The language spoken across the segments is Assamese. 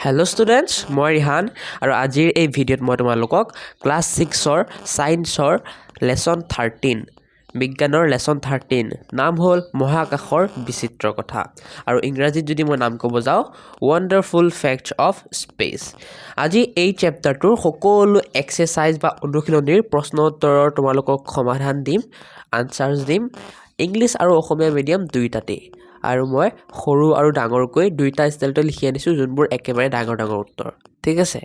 হেল্ল' ষ্টুডেণ্টছ, মই ৰিহান আৰু আজিৰ এই ভিডিঅ'ত মই তোমালোকক ক্লাছ 6ৰ ছায়েন্সৰ লেচন 13 বিজ্ঞানৰ লেচন 13 নাম হ'ল মহাকাশৰ বিচিত্ৰ কথা আৰু ইংৰাজীত যদি মই নাম ক'ব যাওঁ ৱণ্ডাৰফুল ফেক্টছ অফ স্পেচ। আজি এই চেপ্টাৰটোৰ সকলো এক্সাৰচাইজ বা অনুশীলনীৰ প্ৰশ্ন উত্তৰৰ তোমালোকক সমাধান দিম, আনচাৰ্ছ দিম, ইংলিছ আৰু অসমীয়া মিডিয়াম দুয়োটাতেই। আৰু মই সৰু আৰু ডাঙৰকৈ দুইটা ষ্টাইলতে লিখি আনিছোঁ, যোনবোৰ একেবাৰে ডাঙৰ ডাঙৰ উত্তৰ। ঠিক আছে,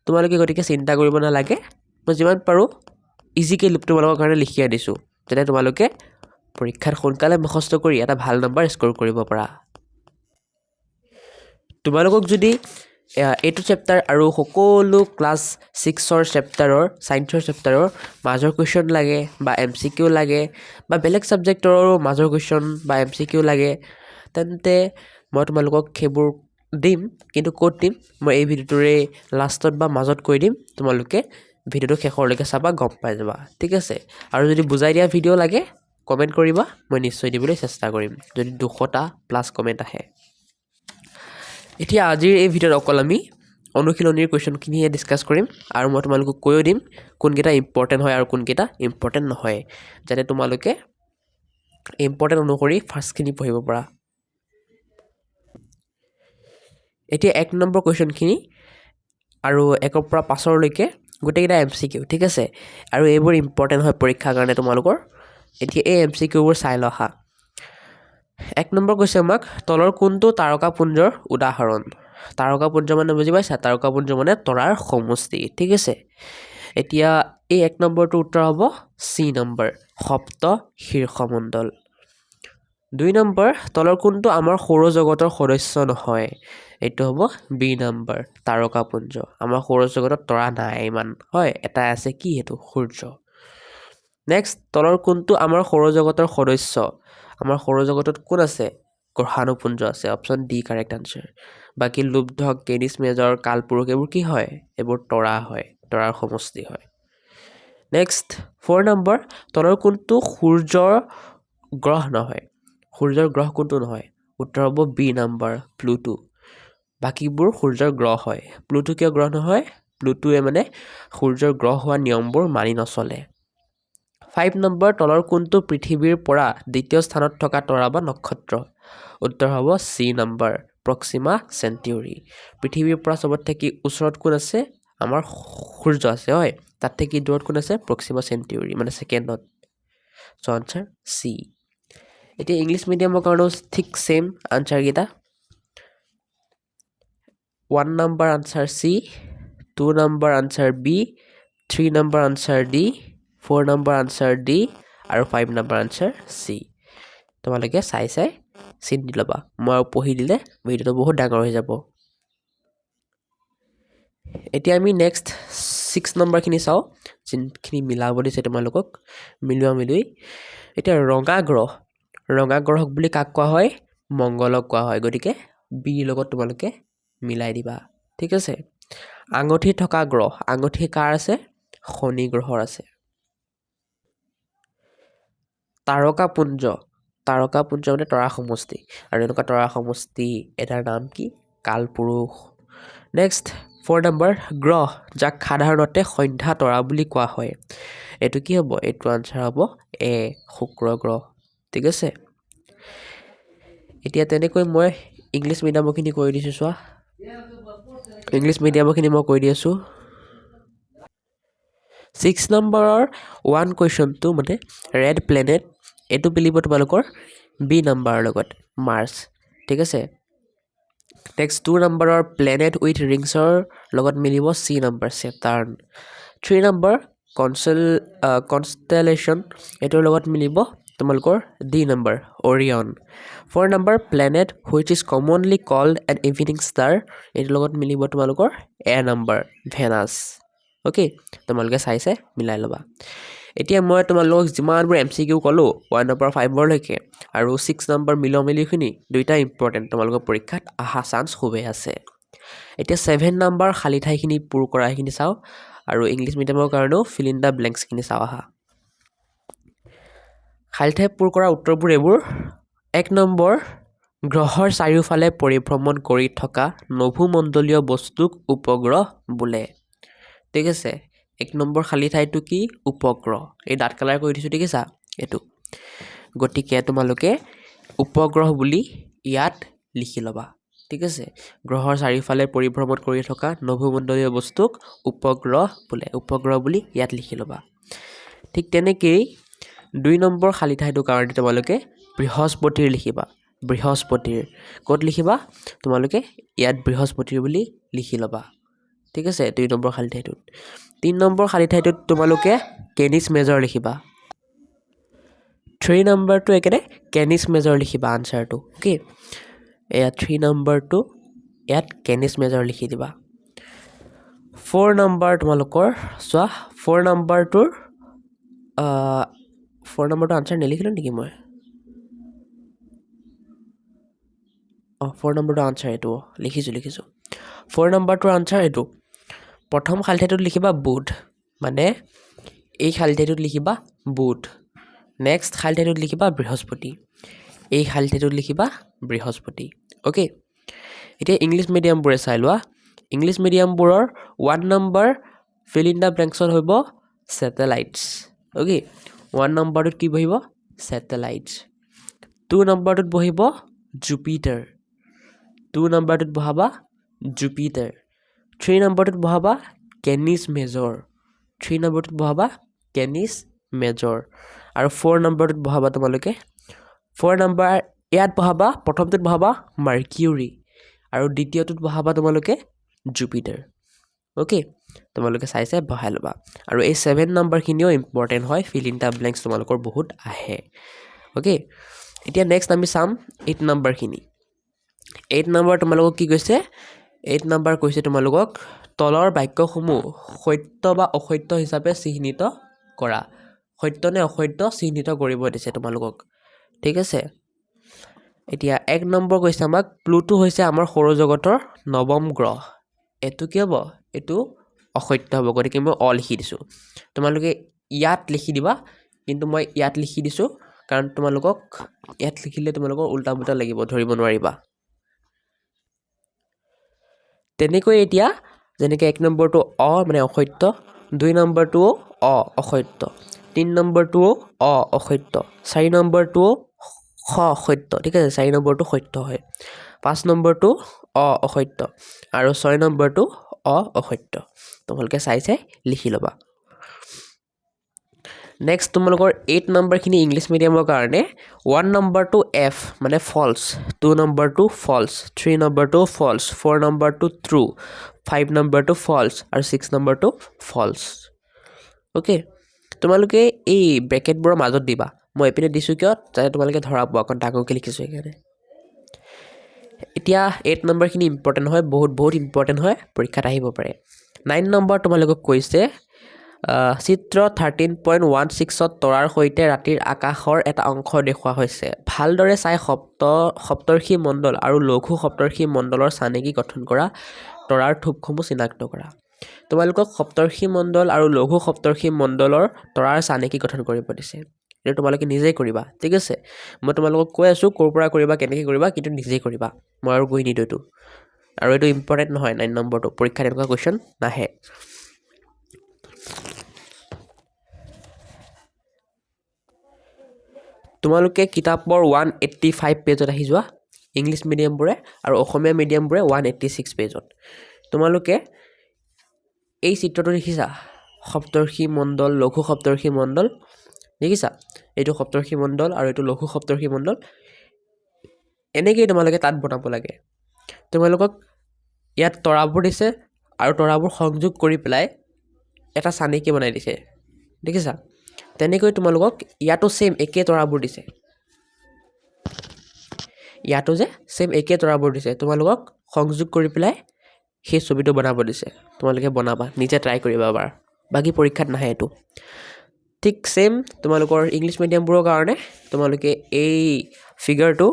তোমালোকে গতিকে চিন্তা কৰিব নালাগে, মই যিমান পাৰোঁ ইজিকৈ তোমালোকৰ কাৰণে লিখি আনিছোঁ, যাতে তোমালোকে পৰীক্ষাত সোনকালে মুখস্থ কৰি এটা ভাল নম্বৰ স্ক'ৰ কৰিব পাৰা। তোমালোকক যদি এইটো চেপ্টাৰ আৰু সকলো ক্লাছ 6ৰ চেপ্টাৰৰ ছায়েন্সৰ চেপ্টাৰৰ মাজৰ কুৱেশ্যন লাগে বা MCQ লাগে বা বেলেগ ছাবজেক্টৰো মাজৰ কুৱেশ্যন বা MCQ লাগে, তেন্তে মই তোমালোকক সেইবোৰ দিম। কিন্তু ক'ত দিম মই এই ভিডিঅ'টোৰে লাষ্টত বা মাজত কৈ দিম, তোমালোকে ভিডিঅ'টো শেষৰলৈকে চাবা, গম পাই যাবা। ঠিক আছে, আৰু যদি বুজাই দিয়া ভিডিঅ' লাগে কমেণ্ট কৰিবা, মই নিশ্চয় দিবলৈ চেষ্টা কৰিম যদি 200+ কমেণ্ট আহে। এতিয়া আজিৰ এই ভিডিঅ'ত অকল আমি অনুশীলনীৰ কুৱেশ্যনখিনিহে ডিছকাছ কৰিম আৰু মই তোমালোকক কৈও দিম কোনকেইটা ইম্পৰ্টেণ্ট হয় আৰু কোনকেইটা ইম্পৰ্টেণ্ট নহয়, যাতে তোমালোকে ইম্পৰ্টেণ্ট অনুসৰি ফাৰ্ষ্টখিনি পঢ়িব পাৰা। এতিয়া 1 নম্বৰ কুৱেশ্যনখিনি আৰু 1ৰ পৰা 5লৈকে গোটেইকেইটা MCQ। ঠিক আছে, আৰু এইবোৰ ইম্পৰ্টেণ্ট হয় পৰীক্ষাৰ কাৰণে তোমালোকৰ। এতিয়া এই MCQবোৰ চাই লোৱা হা। 1 নম্বৰ কৈছে আমাক তলৰ কোনটো তাৰকাপুঞ্জৰ উদাহৰণ। তাৰকাপুঞ্জ মানে বুজি পাইছা, তাৰকাপুঞ্জ মানে তৰাৰ সমষ্টি। ঠিক আছে, এতিয়া এই 1 নম্বৰটোৰ উত্তৰ হ'ব C নম্বৰ, সপ্ত শীৰ্ষমণ্ডল। 2 নম্বৰ তলৰ কোনটো আমাৰ সৌৰজগতৰ সদস্য নহয়। এইটো হ'ব B নম্বৰ, তাৰকাপুঞ্জ। আমাৰ সৌৰজগতত তৰা নাই ইমান, হয়, এটা আছে, কি সেইটো সূৰ্য। নেক্সট, তলৰ কোনটো আমাৰ সৌৰজগতৰ সদস্য। আমাৰ সৌৰজগতত কোন আছে, গ্ৰহাণুপুঞ্জ আছে, অপশ্যন D কাৰেক্ট আনচাৰ। বাকী লুব্ধক, টেনিছ মেজৰ, কালপুৰুষ এইবোৰ কি হয়, এইবোৰ তৰা হয়, তৰাৰ সমষ্টি হয়। নেক্সট 4 নম্বৰ তলৰ কোনটো সূৰ্যৰ গ্ৰহ নহয়। সূৰ্যৰ গ্ৰহ কোনটো নহয়, উত্তৰ হ'ব B নম্বৰ, প্লুটো। বাকীবোৰ সূৰ্যৰ গ্ৰহ হয়। প্লুটো কিয় গ্ৰহ নহয়, প্লুটোৱে মানে সূৰ্যৰ গ্ৰহ হোৱা নিয়মবোৰ মানি নচলে। 5 নম্বৰ তলৰ কোনটো পৃথিৱীৰ পৰা দ্বিতীয় স্থানত থকা তৰা বা নক্ষত্ৰ। উত্তৰ হ'ব C নম্বৰ, প্ৰক্সিমা চেণ্টিউৰি। পৃথিৱীৰ পৰা চবত থাকি ওচৰত কোন আছে, আমাৰ সূৰ্য আছে, হয়, তাত থাকি দূৰত কোন আছে, প্ৰক্সিমা চেণ্টিউৰি, মানে ছেকেণ্ডত। So' answer C। এতিয়া ইংলিছ মিডিয়ামৰ কাৰণেও ঠিক ছেইম আনচাৰকেইটা। 1 number answer C, 2 number answer B, 3 number answer D, 4 number answer D আৰু 5 নম্বৰ আনচাৰ C। তোমালোকে চাই চিন্তি ল'বা, মই পঢ়ি দিলে ভিডিঅ'টো বহুত ডাঙৰ হৈ যাব। এতিয়া আমি নেক্সট 6 নম্বৰখিনি চাওঁ, যোনখিনি মিলাব দিছে তোমালোকক, মিলোৱা। এতিয়া ৰঙা গ্ৰহক বুলি কাক কোৱা হয়, মংগলক কোৱা হয়, গতিকে Bৰ লগত তোমালোকে মিলাই দিবা। ঠিক আছে, আঙুঠি থকা গ্ৰহ, আঙুঠি কাৰ আছে, শনি গ্ৰহৰ আছে। তাৰকাপুঞ্জ মানে তৰা সমষ্টি, আৰু এনেকুৱা তৰা সমষ্টি এটাৰ নাম কি, কালপুৰুষ। নেক্সট 4 নম্বৰ গ্ৰহ যাক সাধাৰণতে সন্ধ্যা তৰা বুলি কোৱা হয়। এইটো কি হ'ব, এইটো আনচাৰ হ'ব A, শুক্ৰ গ্ৰহ। ঠিক আছে, এতিয়া তেনেকৈ মই ইংলিছ মিডিয়ামৰখিনি কৈ দিছোঁ, চোৱা, ইংলিছ মিডিয়ামৰখিনি মই কৈ দি আছোঁ। 6 নম্বৰৰ 1 কুৱেশ্যনটো মানে ৰেড প্লেনেট, এইটো মিলিব তোমালোকৰ B নম্বৰৰ লগত, মাৰ্চ। ঠিক আছে, নেক্সট 2 নম্বৰৰ প্লেনেট উইথ ৰিংছৰ লগত মিলিব C number, Saturn. 3 number constellation, এইটোৰ লগত মিলিব তোমালোকৰ D number, Orion. 4 number planet which is commonly called an evening star, এইটোৰ লগত মিলিব তোমালোকৰ A নম্বৰ, ভেনাছ। অ'কে, তোমালোকে চাই মিলাই ল'বা। এতিয়া মই তোমালোকক যিমানবোৰ MCQ ক'লোঁ 1ৰ পৰা 5লৈকে আৰু 6 নম্বৰ মিলিখিনি দুইটা ইম্পৰ্টেণ্ট, তোমালোকৰ পৰীক্ষাত অহা চান্স খুবেই আছে। এতিয়া 7 নম্বৰ খালী ঠাইখিনি পূৰ কৰা, সেইখিনি চাওঁ, আৰু ইংলিছ মিডিয়ামৰ কাৰণেও ফিল ইন দ্য ব্লেংকছখিনি চাওঁ আহা। খালী ঠাই পূৰ কৰা উত্তৰবোৰ এইবোৰ। 1 নম্বৰ গ্ৰহৰ চাৰিওফালে পৰিভ্ৰমণ কৰি থকা নভোমণ্ডলীয় বস্তুক উপগ্ৰহ বোলে ঠিক আছে 1 নম্বৰ খালী ঠাইটো কি উপগ্ৰহ এই ডাট কালাৰ কৰি দিছো ঠিক আছে এটো গতিকে তোমালোকে উপগ্ৰহ বুলি ইয়াত লিখি লবা ঠিক আছে গ্ৰহৰ চাৰিওফালে পৰিভ্ৰমণ কৰি থকা নভোমণ্ডলীয় বস্তুক উপগ্ৰহ বোলে উপগ্ৰহ বুলি ইয়াত লিখি লবা ঠিক তেনেকৈ 2 নম্বৰ খালী ঠাইটো কাৰণে তোমালোকে বৃহস্পতিৰ লিখিবা বৃহস্পতিৰ ক'ত লিখিবা তোমালোকে ইয়াত বৃহস্পতিৰ বুলি লিখি লবা ঠিক আছে 2 নম্বৰ খালী ঠাইটোত 3 নম্বৰ খালী ঠাইটোত তোমালোকে কেনিছ মেজৰ লিখিবা 3 নম্বৰটো একেৰে কেনিছ মেজৰ লিখিবা আনসাৰটো ওকে এয়া 3 নম্বৰটো ইয়াত কেনিছ মেজৰ লিখি দিবা 4 নম্বৰ তোমালোকৰ চোৱা 4 নম্বৰটোৰ 4 নম্বৰটো আনসাৰ নিলিখিলো নেকি মই 4 নম্বৰটো আনসাৰ এটো লিখিছো 4 নম্বৰটোৰ আনসাৰ এটো প্ৰথম খালী ঠাইটোত লিখিবা বুধ মানে এই খালী ঠাইটোত লিখিবা বুধ নেক্সট খালী ঠাইটোত লিখিবা বৃহস্পতি এই খালী ঠাইটোত লিখিবা বৃহস্পতি ওকে এতিয়া ইংলিশ মিডিয়ামবোৰে চাই লোৱা ইংলিশ মিডিয়ামবোৰৰ 1 নম্বৰ ফিল ইন দা ব্লেংকছত হ'ব স্যাটেলাইটস ওকে 1 নম্বৰটোত কি বহিব স্যাটেলাইটস 2 নম্বৰটোত বহিব জুপিটাৰ 2 নম্বৰটোত বহাবা জুপিটাৰ 3 নম্বৰটোত বহাবা কেনিছ মেজৰ 3 নম্বৰটোত বহাবা কেনিছ মেজৰ আৰু 4 নম্বৰটোত বহাবা তোমালোকে 4 নম্বৰ ইয়াত বহাবা প্ৰথমটোত বহাবা মাৰ্কিউৰি আৰু দ্বিতীয়টোত বহাবা তোমালোকে জুপিটাৰ ওকে তোমালোকে চাইছে বহাই ল'বা আৰু এই 7 নম্বৰখিনিও ইম্পৰ্টেণ্ট হয় ফিল ইন দা ব্লেংকছ তোমালোকৰ বহুত আহে ওকে এতিয়া নেক্সট আমি চাম 8 নম্বৰখিনি 8 নম্বৰ তোমালোকক কি কৈছে 8 নম্বৰ কৈছে তোমালোকক তলৰ বাক্যসমূহ সত্য বা অসত্য হিচাপে চিহ্নিত কৰা সত্য নে অসত্য চিহ্নিত কৰিব দিছে তোমালোকক ঠিক আছে এতিয়া 1 নম্বৰ কৈছে আমাক প্লুটো হৈছে আমাৰ সৌৰজগতৰ নৱম গ্ৰহ এটো কি হ'ব এটো অসত্য হ'ব গতিকে মই লিখি দিছো তোমালোকে ইয়াত লিখি দিবা কিন্তু মই ইয়াত লিখি দিছো কাৰণ তোমালোকক ইয়াত লিখিলে তোমালোকৰ উল্টা পুল্টা লাগিব ধৰিব নোৱাৰিবা তেনেকৈ এতিয়া যেনেকৈ 1 নম্বৰটো মানে অসত্য 2 নম্বৰটো অসত্য 3 নম্বৰটো অসত্য 4 নম্বৰটো সত্য ঠিক আছে 4 নম্বৰটো সত্য হয় 5 নম্বৰটো অসত্য আৰু 6 নম্বৰটো অসত্য তোমালোকে চাই লিখি ল'বা নেক্সট তোমালোকৰ 8 নম্বৰখিনি ইংলিছ মিডিয়ামৰ কাৰণে 1 নম্বৰটো এফ মানে ফলছ 2 নম্বৰটো ফলছ 3 নম্বৰটো ফলছ 4 নম্বৰটো ট্ৰু 5 নম্বৰটো ফলছ আৰু 6 নম্বৰটো ফলছ ওকে তোমালোকে এই ব্ৰেকেটবোৰৰ মাজত দিবা মই এপিনে দিছো কিয় যাতে তোমালোকে ধৰা পোৱা অকণ ডাঙৰকৈ লিখিছো সেইকাৰণে এতিয়া 8 নম্বৰখিনি ইম্পৰ্টেণ্ট হয় বহুত ইম্পৰ্টেণ্ট হয় পৰীক্ষাত আহিব পাৰে 9 নম্বৰ তোমালোকক কৈছে চিত্ৰ 13.16ত তৰাৰ সৈতে ৰাতিৰ আকাশৰ এটা অংশ দেখুওৱা হৈছে ভালদৰে চাই সপ্তৰ্ষি মণ্ডল আৰু লঘু সপ্তৰ্ষি মণ্ডলৰ চানেকি গঠন কৰা তৰাৰ থোপসমূহ চিনাক্ত কৰা তোমালোকক সপ্তৰ্ষি মণ্ডল আৰু লঘু সপ্তৰ্ষি মণ্ডলৰ তৰাৰ চানেকি গঠন কৰিব দিছে এটা তোমালোকে নিজেই কৰিবা ঠিক আছে মই তোমালোকক কৈ আছো ক'ৰ পৰা কৰিবা কেনেকৈ কৰিবা কিন্তু নিজেই কৰিবা মই আৰু গৈ নিদো আৰু এটো ইম্পৰ্টেণ্ট নহয় 9 নম্বৰটো পৰীক্ষাত এনেকুৱা কোৱেশ্চন নাহে তোমালোকে কিতাপৰ 185 পেজত আহি যোৱা ইংলিছ মিডিয়ামবোৰে আৰু অসমীয়া মিডিয়ামবোৰে 186 পেজত তোমালোকে এই চিত্ৰটো দেখিছা সপ্তৰ্ষি মণ্ডল লঘু সপ্তৰ্ষি মণ্ডল দেখিছা এইটো সপ্তৰ্ষি মণ্ডল আৰু এইটো লঘু সপ্তৰ্ষি মণ্ডল এনেকৈ তোমালোকে তাত বনাব লাগে তোমালোকক ইয়াত তৰাবোৰ দিছে আৰু তৰাবোৰ সংযোগ কৰি পেলাই এটা চানেকি বনাই দিছে দেখিছা তেনেকৈ তোমালোকক ইয়াতো সেম একে তৰাবোৰ দিছে ইয়াতো যে সেম একে তৰাবোৰ দিছে তোমালোকক সংযোগ কৰি পেলাই সেই ছবিটো বনাব দিছে তোমালোকে বনাবা নিজে ট্ৰাই কৰিবা এবাৰ বাকি পৰীক্ষাত নাহে এটো ঠিক সেম তোমালোকৰ ইংলিছ মিডিয়ামবোৰৰ কাৰণে তোমালোকে এই ফিগাৰটো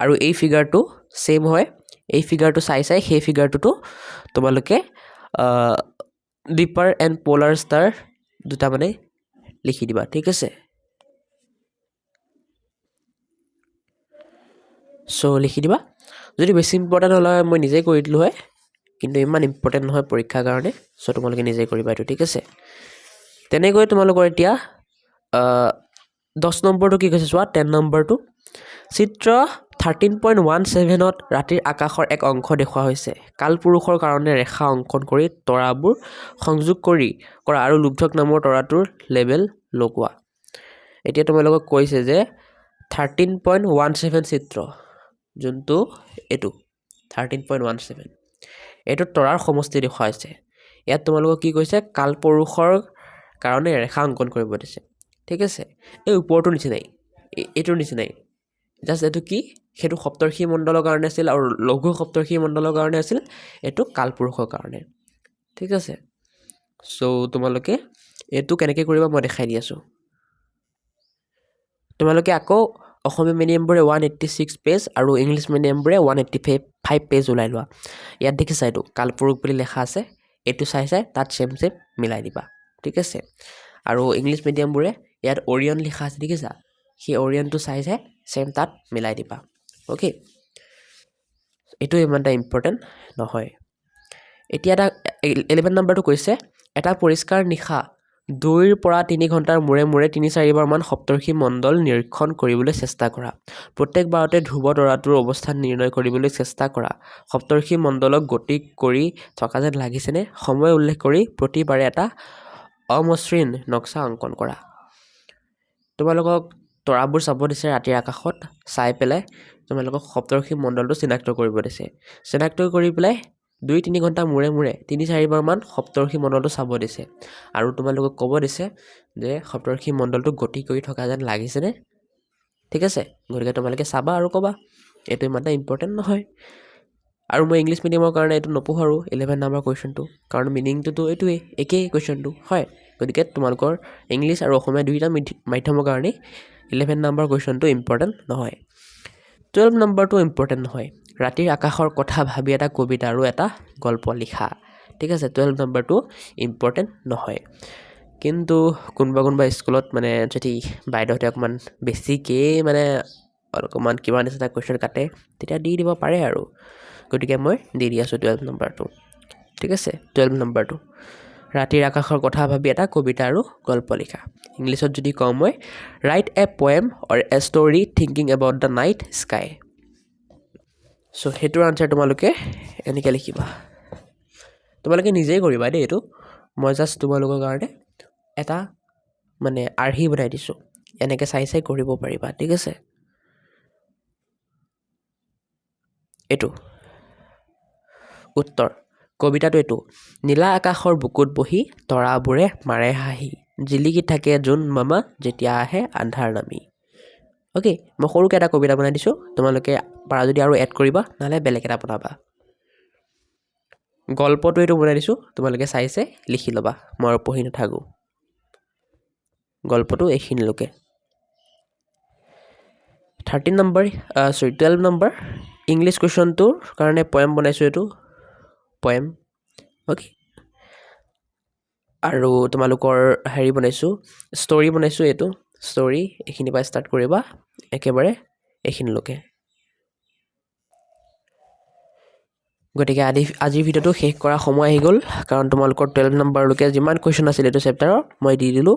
আৰু এই ফিগাৰটো সেম হয় এই ফিগাৰটো চাই সেই ফিগাৰটো তোমালোকে ডিপাৰ এণ্ড পোলাৰ ষ্টাৰ দুটা মানে লিখি দিবা ঠিক আছে চ' লিখি দিবা যদি বেছি ইম্পৰ্টেণ্ট হ'লে মই নিজেই কৰি দিলোঁ হয় কিন্তু ইমান ইম্পৰ্টেণ্ট নহয় পৰীক্ষাৰ কাৰণে চ' তোমালোকে নিজেই কৰিবা এইটো ঠিক আছে তেনেকৈ তোমালোকৰ এতিয়া 10 নম্বৰটো কি কৈছে চোৱা 10 নম্বৰটো চিত্ৰ 13.17ত ৰাতিৰ আকাশৰ এক অংশ দেখুওৱা হৈছে কালপুৰুষৰ কাৰণে ৰেখা অংকন কৰি তৰাবোৰ সংযোগ কৰা আৰু লুব্ধক নামৰ তৰাটোৰ লেবেল লগোৱা এতিয়া তোমালোকক কৈছে যে 13.17 চিত্ৰ যোনটো এইটো 13.17 এইটো তৰাৰ সমষ্টি দেখুওৱা হৈছে ইয়াত তোমালোকক কি কৈছে কালপুৰুষৰ কাৰণে ৰেখা অংকন কৰিব দিছে ঠিক আছে এই ওপৰটোৰ নিচিনাই এইটোৰ নিচিনাই জাষ্ট এইটো কি সেইটো সপ্তৰ্ষি মণ্ডলৰ কাৰণে আছিল আৰু লঘু সপ্তৰ্ষি মণ্ডলৰ কাৰণে আছিল এইটো কালপুৰুষৰ কাৰণে ঠিক আছে চ' তোমালোকে এইটো কেনেকৈ কৰিবা মই দেখাই দি আছোঁ তোমালোকে আকৌ অসমীয়া মিডিয়ামবোৰে 186 পেজ আৰু ইংলিছ মিডিয়ামবোৰে 185 পেজ ওলাই লোৱা ইয়াত দেখিছা এইটো কালপুৰুষ বুলি লেখা আছে এইটো চাই তাত চেম মিলাই দিবা ঠিক আছে আৰু ইংলিছ মিডিয়ামবোৰে ইয়াত অৰিয়ন লিখা আছে দেখিছা সেই অৰিয়নটো চাই চেম তাত মিলাই দিবা অ'কে এইটো ইমান এটা ইম্পৰ্টেণ্ট নহয় এতিয়া এটা 11 নম্বৰটো কৈছে এটা পৰিষ্কাৰ নিশা 2ৰ পৰা 3 ঘণ্টাৰ মূৰে মূৰে 3-4 বাৰমান সপ্তৰ্ষি মণ্ডল নিৰীক্ষণ কৰিবলৈ চেষ্টা কৰা প্ৰত্যেকবাৰতে ধ্ৰুৱ তৰাটোৰ অৱস্থান নিৰ্ণয় কৰিবলৈ চেষ্টা কৰা সপ্তৰ্ষি মণ্ডলক গতি কৰি থকা যেন লাগিছেনে সময় উল্লেখ কৰি প্ৰতিবাৰে এটা অমসৃণ নক্সা অংকন কৰা তোমালোকক তৰাবোৰ চাব দিছে ৰাতিৰ আকাশত চাই পেলাই তোমালোকক সপ্তৰ্ষি মণ্ডলটো চিনাক্ত কৰিব দিছে চিনাক্ত কৰি পেলাই 2-3 ঘণ্টা মূৰে মূৰে 3-4 বাৰমান সপ্তৰ্ষি মণ্ডলটো চাব দিছে আৰু তোমালোকক ক'ব দিছে যে সপ্তৰ্ষি মণ্ডলটো গতি কৰি থকা যেন লাগিছেনে ঠিক আছে গতিকে তোমালোকে চাবা আৰু ক'বা এইটো ইমান এটা ইম্পৰ্টেণ্ট নহয় আৰু মই ইংলিছ মিডিয়ামৰ কাৰণে এইটো নপঢ়োঁ আৰু 11 নম্বৰ কুৱেশ্যনটো কাৰণ মিনিংটোতো এইটোৱেই একেই কুৱেশ্যনটো হয় গতিকে তোমালোকৰ ইংলিছ আৰু অসমীয়া দুয়োটা মাধ্যমৰ কাৰণে 11 নম্বৰ কুৱেশ্যনটো ইম্পৰ্টেণ্ট নহয় 12 নম্বৰটো ইম্পৰ্টেণ্ট নহয় ৰাতিৰ আকাশৰ কথা ভাবি এটা কবিতা আৰু এটা গল্প লিখা ঠিক আছে 12 নম্বৰটো ইম্পৰ্টেণ্ট নহয় কিন্তু কোনোবা স্কুলত মানে যদি বাইদেউহঁতে অকণমান বেছিকৈ মানে অকণমান কিবা নিচিনা কুৱেশ্যন কাটে তেতিয়া দি দিব পাৰে আৰু গতিকে মই দি আছোঁ 12 নম্বৰটো ঠিক আছে 12 নম্বৰটো ৰাতিৰ আকাশৰ কথা ভাবি এটা কবিতা আৰু গল্প লিখা ইংলিছত যদি কওঁ মই write a poem or a story thinking about the night sky so' সেইটোৰ আনচাৰ তোমালোকে এনেকৈ লিখিবা তোমালোকে নিজেই কৰিবা দেই এইটো মই জাষ্ট তোমালোকৰ কাৰণে এটা মানে আৰ্হি বনাই দিছোঁ এনেকৈ চাই কৰিব পাৰিবা ঠিক আছে এইটো উত্তৰ কবিতাটো এইটো নীলা আকাশৰ বুকুত বহি তৰাবোৰে মাৰে হাঁহি জিলিকি থাকে জোন মামা যেতিয়া আহে আন্ধাৰ নামি অ'কে মই সৰুকৈ এটা কবিতা বনাই দিছোঁ তোমালোকে পাৰা যদি আৰু এড কৰিবা নহ'লে বেলেগ এটা বনাবা গল্পটো এইটো বনাই দিছোঁ তোমালোকে চাই লিখি ল'বা মই আৰু পঢ়ি নাথাকোঁ গল্পটো এইখিনিলৈকে 12 নম্বৰ ইংলিছ কুৱেশ্যনটোৰ কাৰণে পয়েম বনাইছোঁ এইটো পয়েম অ'কে আৰু তোমালোকৰ হেৰি বনাইছোঁ ষ্টৰি বনাইছোঁ এইটো ষ্টৰি এইখিনিৰ পৰা ষ্টাৰ্ট কৰিবা একেবাৰে এইখিনিলৈকে গতিকে আজিৰ ভিডিঅ'টো শেষ কৰা সময় আহি গ'ল কাৰণ তোমালোকৰ 12 নম্বৰলৈকে যিমান কুৱেশ্যন আছিল এইটো চেপ্টাৰৰ মই দি দিলোঁ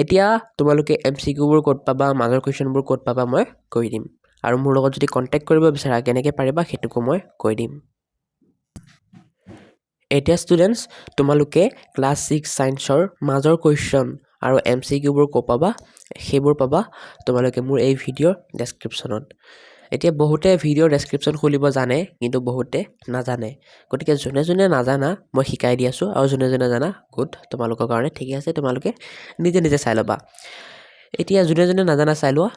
এতিয়া তোমালোকে MCQবোৰ ক'ত পাবা মাজৰ কুৱেশ্যনবোৰ ক'ত পাবা মই কৈ দিম আৰু মোৰ লগত যদি কণ্টেক্ট কৰিব বিচাৰা কেনেকৈ পাৰিবা সেইটোকো মই কৈ দিম এতিয়া ষ্টুডেণ্টছ তোমালোকে ক্লাছ 6 ছায়েন্সৰ মাজৰ কুৱেশ্যন আৰু MCQবোৰ ক'ত পাবা সেইবোৰ পাবা তোমালোকে মোৰ এই ভিডিঅ'ৰ ডেছক্ৰিপশ্যনত এতিয়া বহুতে ভিডিঅ'ৰ ডেছক্ৰিপশ্যন খুলিব জানে কিন্তু বহুতে নাজানে গতিকে যোনে নাজানা মই শিকাই দি আছোঁ আৰু যোনে জানা গুড তোমালোকৰ কাৰণে ঠিকে আছে তোমালোকে নিজে চাই ল'বা এতিয়া যোনে নাজানা চাই লোৱা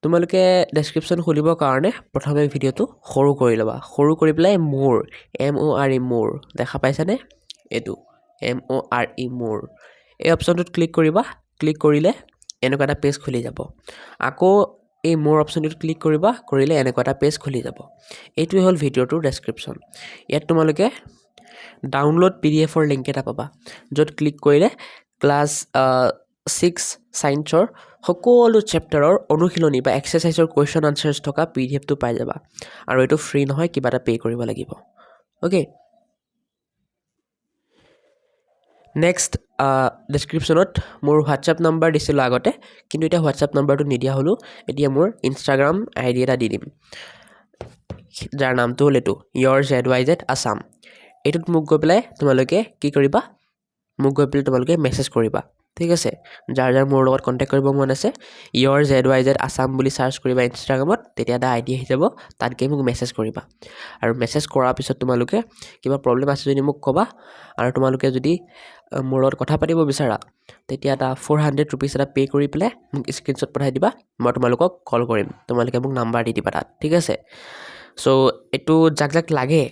তোমালোকে ডেছক্ৰিপশ্যন খুলিবৰ কাৰণে প্ৰথমে ভিডিঅ'টো সৰু কৰি ল'বা সৰু কৰি পেলাই মোৰ MORE মোৰ দেখা পাইছানে এইটো MORE মোৰ এই অপশ্যনটোত ক্লিক কৰিবা ক্লিক কৰিলে এনেকুৱা এটা পেজ খুলি যাব আকৌ এই মোৰ অপশ্যনটোত ক্লিক কৰিলে এনেকুৱা এটা পেজ খুলি যাব এইটোৱে হ'ল ভিডিঅ'টোৰ ডেছক্ৰিপশ্যন ইয়াত তোমালোকে ডাউনলোড PDF লিংক এটা পাবা য'ত ক্লিক কৰিলে ক্লাছ 6 ছায়েন্সৰ সকলো চেপ্টাৰৰ অনুশীলনী বা এক্সাৰচাইজৰ কুৱেশ্যন আনচাৰ্ছ থকা PDF-টো পাই যাবা আৰু এইটো ফ্ৰী নহয় কিবা এটা পে' কৰিব লাগিব অ'কে নেক্সট ডেছক্ৰিপশ্যনত মোৰ হোৱাটছআপ নাম্বাৰ দিছিলোঁ আগতে কিন্তু এতিয়া হোৱাটছআপ নাম্বাৰটো নিদিয়া হ'লোঁ এতিয়া মোৰ ইনষ্টাগ্ৰাম ID এটা দি দিম যাৰ নামটো হ'ল এইটো YourZYZ Assam এইটোত মোক গৈ পেলাই তোমালোকে কি কৰিবা মোক গৈ পেলাই তোমালোকে মেছেজ কৰিবা ঠিক আছে যাৰ যাৰ মোৰ লগত কণ্টেক্ট কৰিব মন আছে YourZYZ Assam বুলি চাৰ্চ কৰিবা ইনষ্টাগ্ৰামত তেতিয়া এটা ID আহি যাব তাত গৈ মোক মেছেজ কৰিবা আৰু মেছেজ কৰাৰ পিছত তোমালোকে কিবা প্ৰব্লেম আছে যদি মোক ক'বা আৰু তোমালোকে যদি মোৰ লগত কথা পাতিব বিচাৰা তেতিয়া এটা 400 rupees এটা পে' কৰি পেলাই মোক স্ক্ৰীনশ্বট পঠাই দিবা মই তোমালোকক কল কৰিম তোমালোকে মোক নাম্বাৰ দি দিবা তাত ঠিক আছে চ' এইটো যাক যাক লাগে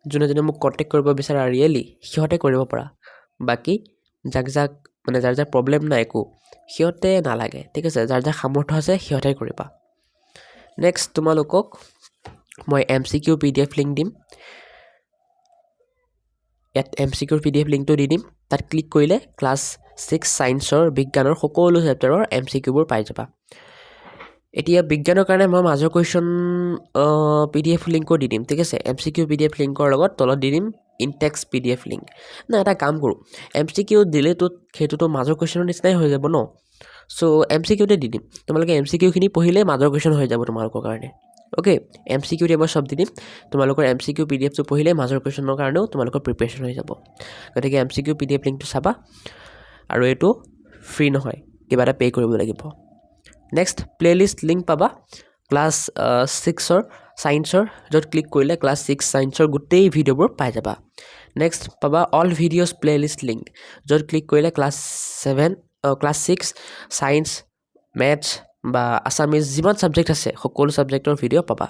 যোনে যোনে মোক কণ্টেক্ট কৰিব বিচাৰা ৰিয়েলি সিহঁতে কৰিব পৰা বাকী যাক যাক মানে যাৰ যাৰ প্ৰব্লেম নাই একো সিহঁতে নালাগে ঠিক আছে যাৰ যাৰ সামৰ্থ্য আছে সিহঁতে কৰিবা নেক্সট তোমালোকক মই MCQ PDF লিংক দিম ইয়াত MCQ PDF লিংকটো দি দিম তাত ক্লিক কৰিলে ক্লাছ 6 ছায়েন্সৰ বিজ্ঞানৰ সকলো চেপ্টাৰৰ MCQবোৰ পাই যাবা এতিয়া বিজ্ঞানৰ কাৰণে মই মাজৰ কুৱেশ্যন PDF লিংকো দি দিম ঠিক আছে MCQ PDF লিংকৰ লগত তলত দি দিম ইনটেক্স PDF লিংক না এটা কাম কৰোঁ MCQ দিলেতো সেইটোতো মাজৰ কুৱেশ্যনৰ নিচিনাই হৈ যাব ন চ' MCQতে দি দিম তোমালোকে MCQখিনি পঢ়িলে মাজৰ কুৱেশ্যন হৈ যাব তোমালোকৰ কাৰণে অ'কে MCQতে মই চব দি দিম তোমালোকৰ MCQ PDFটো পঢ়িলে মাজৰ কুৱেশ্যনৰ কাৰণেও তোমালোকৰ প্ৰিপেৰেশ্যন হৈ যাব গতিকে MCQ PDF লিংকটো চাবা আৰু এইটো ফ্ৰী নহয় কিবা এটা পে' কৰিব লাগিব নেক্সট প্লেলিষ্ট লিংক পাবা ক্লাছ 6ৰ ছায়েন্সৰ য'ত ক্লিক কৰিলে ক্লাছ 6 ছায়েন্সৰ গোটেই ভিডিঅ'বোৰ পাই যাবা নেক্সট পাবা অল ভিডিঅ'জ প্লেলিষ্ট লিংক য'ত ক্লিক কৰিলে ক্লাছ 6 ছায়েন্স মেথছ বা আছামিজ যিমান ছাবজেক্ট আছে সকলো ছাবজেক্টৰ ভিডিঅ' পাবা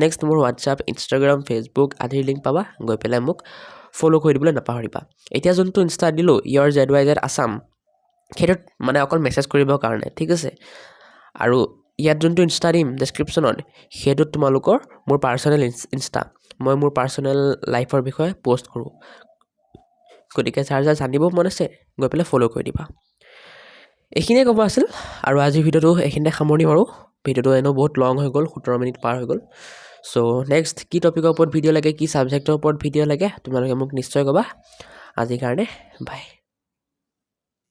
নেক্সট মোৰ হোৱাটছআপ ইনষ্টাগ্ৰাম ফেচবুক আদিৰ লিংক পাবা গৈ পেলাই মোক ফ'ল' কৰি দিবলৈ নাপাহৰিবা এতিয়া যোনটো ইনষ্টা দিলোঁ YourZYZ Assam সেইটোত মানে অকল মেছেজ কৰিবৰ কাৰণে ঠিক আছে আৰু ইয়াত যোনটো ইনষ্টা দিম ডেছক্ৰিপশ্যনত সেইটোত তোমালোকৰ মোৰ পাৰ্চনেল ইনষ্টা মই মোৰ পাৰ্চনেল লাইফৰ বিষয়ে প'ষ্ট কৰোঁ গতিকে যাৰ যাৰ জানিব মন আছে গৈ পেলাই ফ'ল' কৰি দিবা এইখিনিয়ে ক'ব আছিল আৰু আজিৰ ভিডিঅ'টো এইখিনিতে সামৰণি মাৰোঁ ভিডিঅ'টো এনেও বহুত লং হৈ গ'ল 17 মিনিট পাৰ হৈ গ'ল চ' নেক্সট কি টপিকৰ ওপৰত ভিডিঅ' লাগে কি ছাবজেক্টৰ ওপৰত ভিডিঅ' লাগে তোমালোকে মোক নিশ্চয় ক'বা আজিৰ কাৰণে বাই